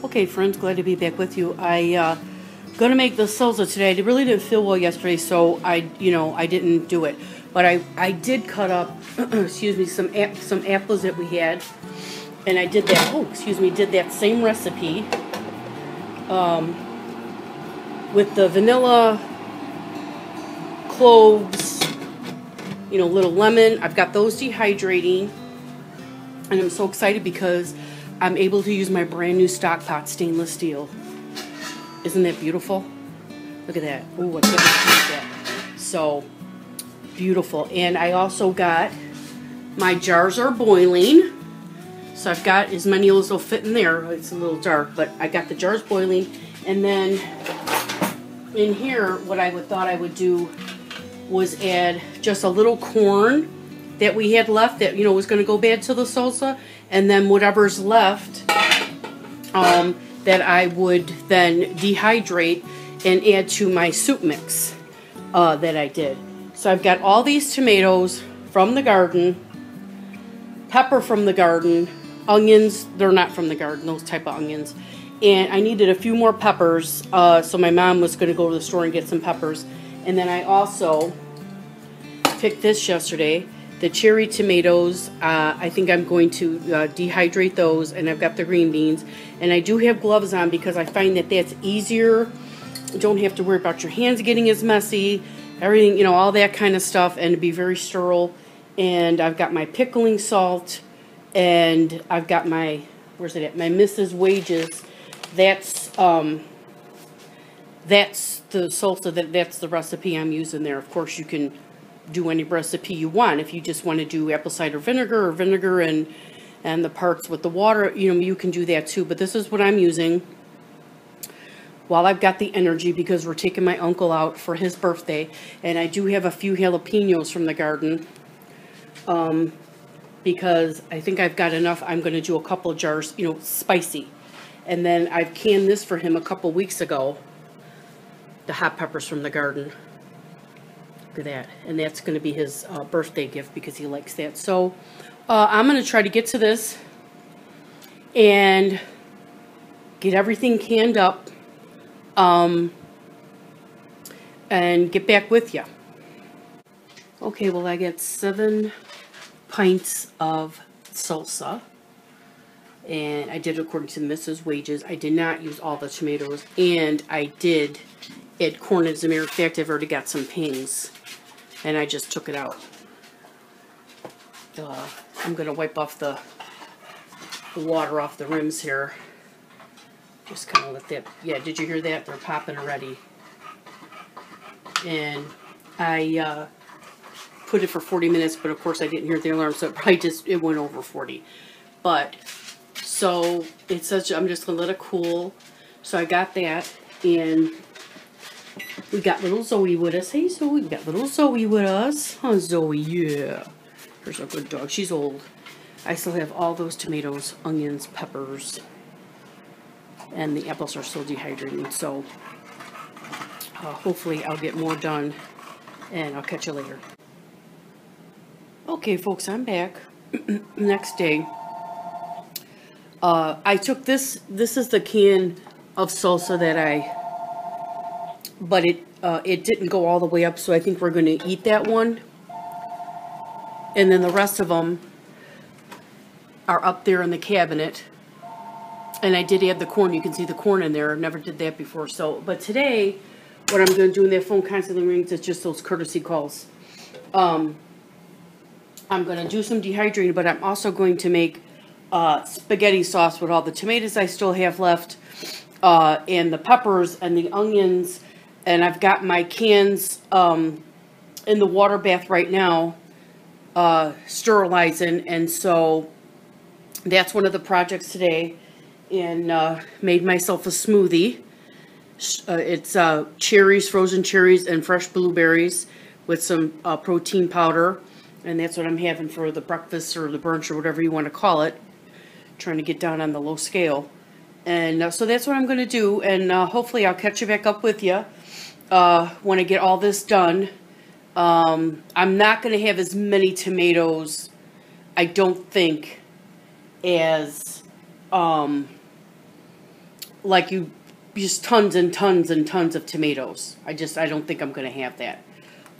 Okay, friends, glad to be back with you. I gonna make the salsa today. I really didn't feel well yesterday, so I didn't do it. But I did cut up, excuse me, some apples that we had, and I did that. Oh, excuse me, did that same recipe with the vanilla, cloves, little lemon. I've got those dehydrating, and I'm so excited because I'm able to use my brand new stock pot stainless steel. Isn't that beautiful? Look at that. Oh, I can't wait to use that. So beautiful. And I also got, my jars are boiling. So I've got as many as will fit in there. It's a little dark, but I got the jars boiling. And then in here, what I thought I would do was add just a little corn that we had left that, was going to go bad to the salsa. And then whatever's left that I would then dehydrate and add to my soup mix that I did. So I've got all these tomatoes from the garden, pepper from the garden, onions, they're not from the garden, those type of onions. And I needed a few more peppers, so my mom was going to go to the store and get some peppers. And then I also picked this yesterday. The cherry tomatoes, I think I'm going to dehydrate those, and I've got the green beans. And I do have gloves on because I find that that's easier. You don't have to worry about your hands getting as messy, everything, all that kind of stuff, and to be very sterile. And I've got my pickling salt, and I've got my, where's it at? My Mrs. Wages. That's the salsa, that's the recipe I'm using there. Of course, you can do any recipe you want. If you just want to do apple cider vinegar or vinegar and the parts with the water, you can do that too. But this is what I'm using while I've got the energy, because we're taking my uncle out for his birthday, and I do have a few jalapenos from the garden because I think I've got enough. I'm going to do a couple of jars, spicy. And then I've canned this for him a couple weeks ago, the hot peppers from the garden. Look at that. And that's going to be his birthday gift because he likes that. So I'm going to try to get to this and get everything canned up and get back with you. Okay, well, I got 7 pints of salsa, and I did according to Mrs. Wages. I did not use all the tomatoes, and I did add corn. As a matter of fact, I've already got some pings, and I just took it out. I'm going to wipe off the water off the rims here. Just kind of let that, yeah, did you hear that? They're popping already. And I put it for 40 minutes, but of course I didn't hear the alarm, so it probably it went over 40. But, so, it's such, I'm just going to let it cool. So I got that, and we got little Zoe with us. Hey, Zoe, we got little Zoe with us. Huh, Zoe, yeah. Here's our good dog. She's old. I still have all those tomatoes, onions, peppers, and the apples are still dehydrating. So, hopefully I'll get more done, and I'll catch you later. Okay, folks, I'm back. Next day. I took this is the can of salsa that but it didn't go all the way up, so I think we're going to eat that one. And then the rest of them are up there in the cabinet. And I did add the corn. You can see the corn in there. I never did that before. So, but today, what I'm going to do, and that phone constantly rings, is just those courtesy calls. I'm going to do some dehydrating, but I'm also going to make spaghetti sauce with all the tomatoes I still have left, and the peppers and the onions. And I've got my cans in the water bath right now, sterilizing. And so that's one of the projects today. And made myself a smoothie. It's cherries, frozen cherries, and fresh blueberries with some protein powder. And that's what I'm having for the breakfast or the brunch or whatever you want to call it. Trying to get down on the low scale. And so that's what I'm going to do. And hopefully I'll catch you back up with you when I get all this done. I'm not going to have as many tomatoes, I don't think, as like you just tons and tons and tons of tomatoes. I don't think I'm going to have that.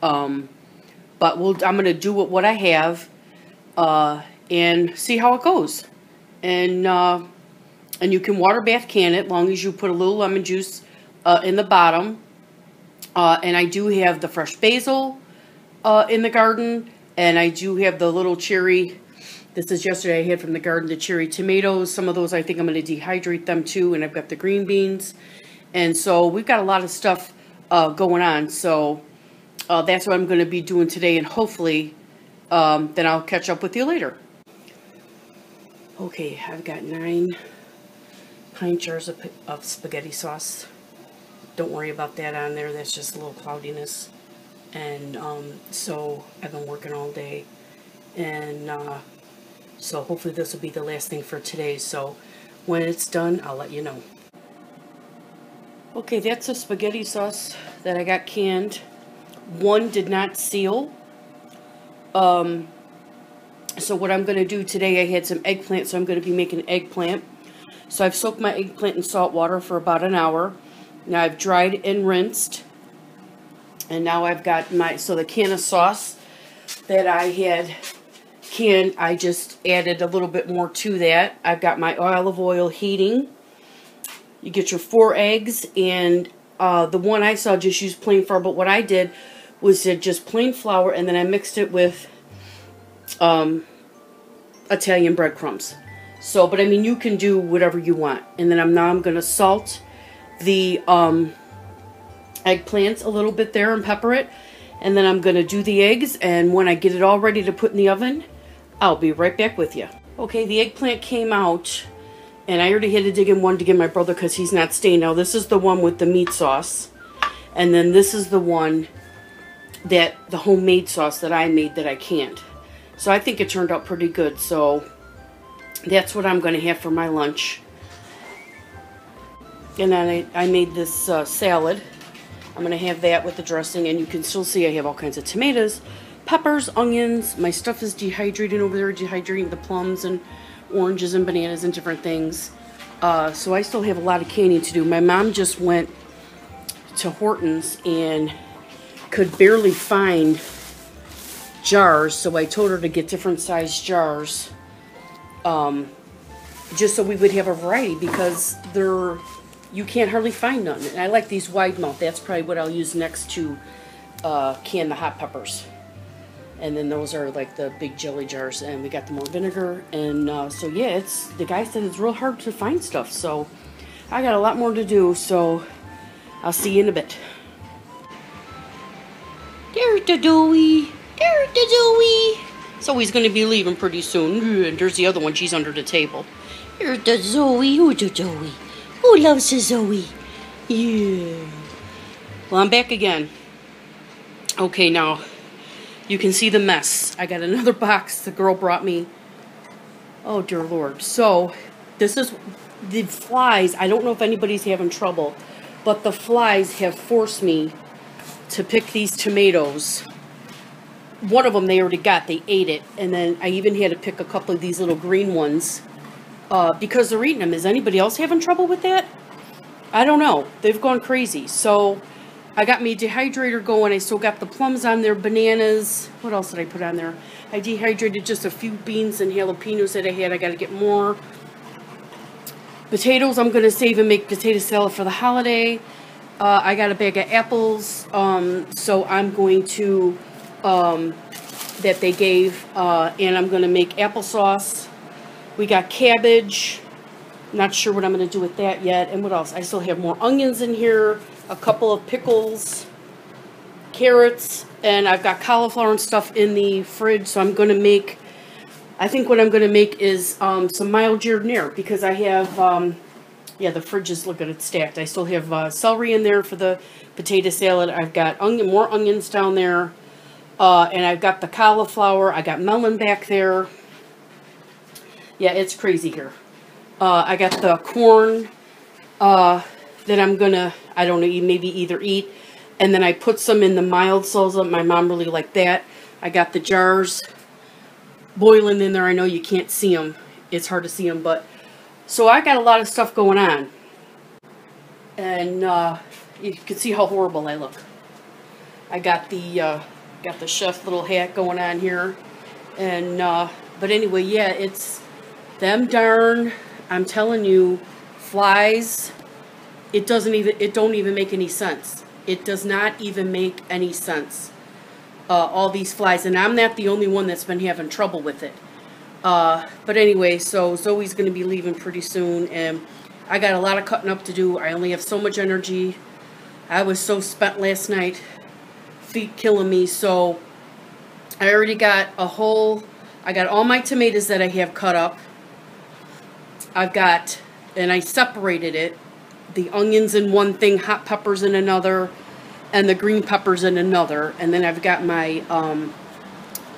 But I'm going to do what I have and see how it goes. And you can water bath can it, as long as you put a little lemon juice in the bottom. And I do have the fresh basil in the garden, and I do have the little cherry. This is yesterday I had from the garden, the cherry tomatoes. Some of those I think I'm going to dehydrate them too, and I've got the green beans. And so we've got a lot of stuff going on. So that's what I'm going to be doing today, and hopefully then I'll catch up with you later. Okay, I've got 9 pint jars of spaghetti sauce. Don't worry about that on there. That's just a little cloudiness. And so I've been working all day. And so hopefully this will be the last thing for today. So when it's done, I'll let you know. Okay, that's the spaghetti sauce that I got canned. One did not seal. So what I'm going to do today, I had some eggplant, so I'm going to be making eggplant. So I've soaked my eggplant in salt water for about an hour. Now I've dried and rinsed. And now I've got the can of sauce that I had canned, I just added a little bit more to that. I've got my olive oil heating. You get your 4 eggs, and the one I saw just used plain flour, but what I did was just plain flour, and then I mixed it with Italian breadcrumbs. So, but I mean, you can do whatever you want. And then now I'm going to salt the eggplants a little bit there and pepper it. And then I'm going to do the eggs, and when I get it all ready to put in the oven, I'll be right back with you. Okay, the eggplant came out, and I already had to dig in one to give my brother because he's not staying. Now, this is the one with the meat sauce. And then this is the one the homemade sauce that I made that I canned. So I think it turned out pretty good. So that's what I'm going to have for my lunch. And then I made this salad. I'm going to have that with the dressing. And you can still see I have all kinds of tomatoes, peppers, onions. My stuff is dehydrating over there, dehydrating the plums and oranges and bananas and different things. So I still have a lot of canning to do. My mom just went to Horton's and could barely find jars, so I told her to get different size jars, just so we would have a variety, because you can't hardly find none. And I like these wide mouth. That's probably what I'll use next to can the hot peppers. And then those are like the big jelly jars, and we got the more vinegar. And so yeah, the guy said it's real hard to find stuff, so I got a lot more to do. So I'll see you in a bit. There's the Dewey. There's the Zoe. So he's going to be leaving pretty soon. And there's the other one. She's under the table. Here's the Zoe. Who's the Zoe? Who loves the Zoe? Yeah. Well, I'm back again. Okay, now you can see the mess. I got another box the girl brought me. Oh, dear Lord. So this is the flies. I don't know if anybody's having trouble, but the flies have forced me to pick these tomatoes. One of them they already got. They ate it. And then I even had to pick a couple of these little green ones because they're eating them. Is anybody else having trouble with that? I don't know. They've gone crazy. So I got my dehydrator going. I still got the plums on there, bananas. What else did I put on there? I dehydrated just a few beans and jalapenos that I had. I got to get more. Potatoes I'm going to save and make potato salad for the holiday. I got a bag of apples, so I'm going to, that they gave, and I'm going to make applesauce. We got cabbage. Not sure what I'm going to do with that yet. And what else? I still have more onions in here, a couple of pickles, carrots, and I've got cauliflower and stuff in the fridge, so I'm going to make, I think what I'm going to make is some mild giardiniera, because I have, yeah, the fridge is, look at it, stacked. I still have celery in there for the potato salad. I've got more onions down there. And I've got the cauliflower. I got melon back there. Yeah, it's crazy here. I got the corn that I'm going to, I don't know, maybe either eat. And then I put some in the mild salsa. My mom really liked that. I got the jars boiling in there. I know you can't see them. It's hard to see them, but so I got a lot of stuff going on. And you can see how horrible I look. I got the chef little hat going on here, and but anyway, yeah, it's them darn. I'm telling you, flies. It don't even make any sense. It does not even make any sense. All these flies, and I'm not the only one that's been having trouble with it. But anyway, so Zoe's going to be leaving pretty soon, and I got a lot of cutting up to do. I only have so much energy. I was so spent last night, feet killing me. So I already got I got all my tomatoes that I have cut up. And I separated it. The onions in one thing, hot peppers in another, and the green peppers in another. And then I've got my,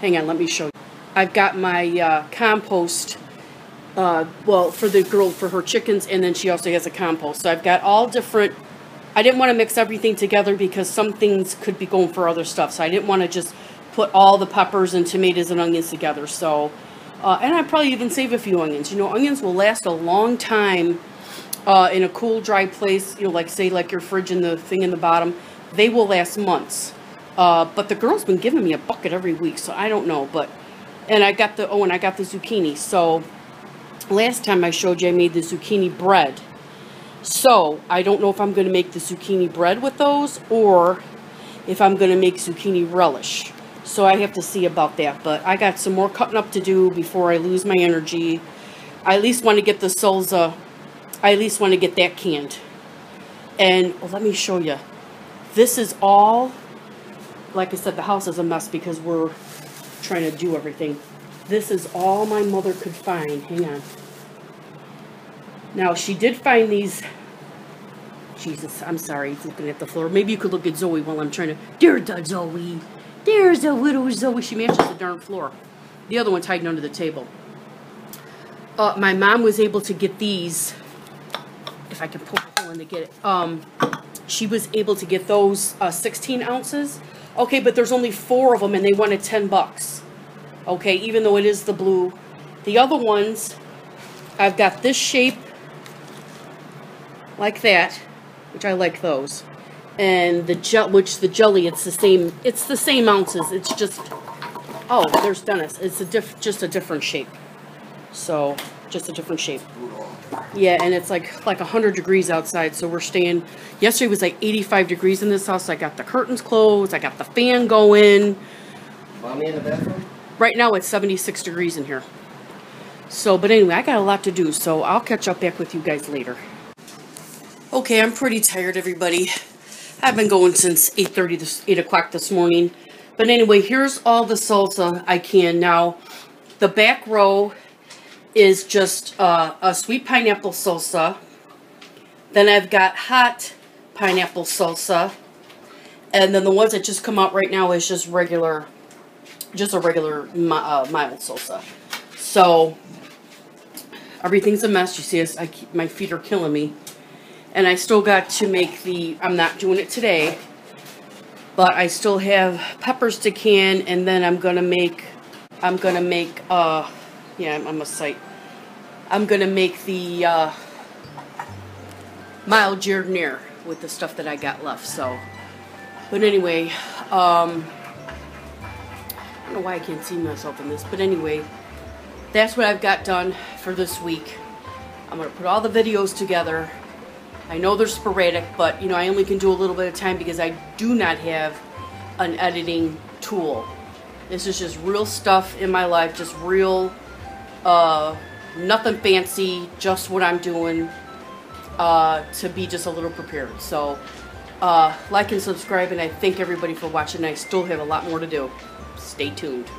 hang on, let me show you. I've got my compost, well, for the girl, for her chickens, and then she also has a compost. So I've got all different, I didn't want to mix everything together because some things could be going for other stuff. So I didn't want to just put all the peppers and tomatoes and onions together. So, and I'd probably even save a few onions. You know, onions will last a long time in a cool, dry place. You know, like say like your fridge and the thing in the bottom. They will last months. But the girl's been giving me a bucket every week, so I don't know. But, and I got the, and I got the zucchini. So last time I showed you, I made the zucchini bread. So I don't know if I'm going to make the zucchini bread with those or if I'm going to make zucchini relish. So I have to see about that. But I got some more cutting up to do before I lose my energy. I at least want to get the salsa. I at least want to get that canned. And let me show you. This is all, like I said, the house is a mess because we're trying to do everything. This is all my mother could find. Hang on. Now, she did find these. Jesus, I'm sorry, looking at the floor. Maybe you could look at Zoe while I'm trying to. There's the Zoe. There's the little Zoe. She matches the darn floor. The other one's hiding under the table. My mom was able to get these. If I can pull in to get it. She was able to get those 16 ounces. Okay, but there's only 4 of them, and they wanted $10. Okay, even though it is the blue. The other ones, I've got this shape like that, which I like those. And the jelly, it's the same ounces. It's just, oh, there's Dennis. It's just a different shape. So, just a different shape. Yeah, and it's like 100 degrees outside, so we're staying. Yesterday was like 85 degrees in this house. I got the curtains closed. I got the fan going. Mommy in the bathroom? Right now it's 76 degrees in here. So, but anyway, I got a lot to do, so I'll catch up back with you guys later. Okay, I'm pretty tired, everybody. I've been going since 8 o'clock this morning. But anyway, here's all the salsa I can. Now, the back row is just a sweet pineapple salsa. Then I've got hot pineapple salsa. And then the ones that just come out right now is just a regular mild salsa. So, everything's a mess. You see, my feet are killing me. And I still got to make I'm not doing it today, but I still have peppers to can, and then I'm gonna make yeah, I'm a sight. I'm gonna make the mild giardiniera with the stuff that I got left. So, but anyway, I don't know why I can't see myself in this, but anyway, that's what I've got done for this week. I'm gonna put all the videos together. I know they're sporadic, but you know, I only can do a little bit of time because I do not have an editing tool. This is just real stuff in my life, just real, nothing fancy, just what I'm doing to be just a little prepared. So, like and subscribe, and I thank everybody for watching. I still have a lot more to do. Stay tuned.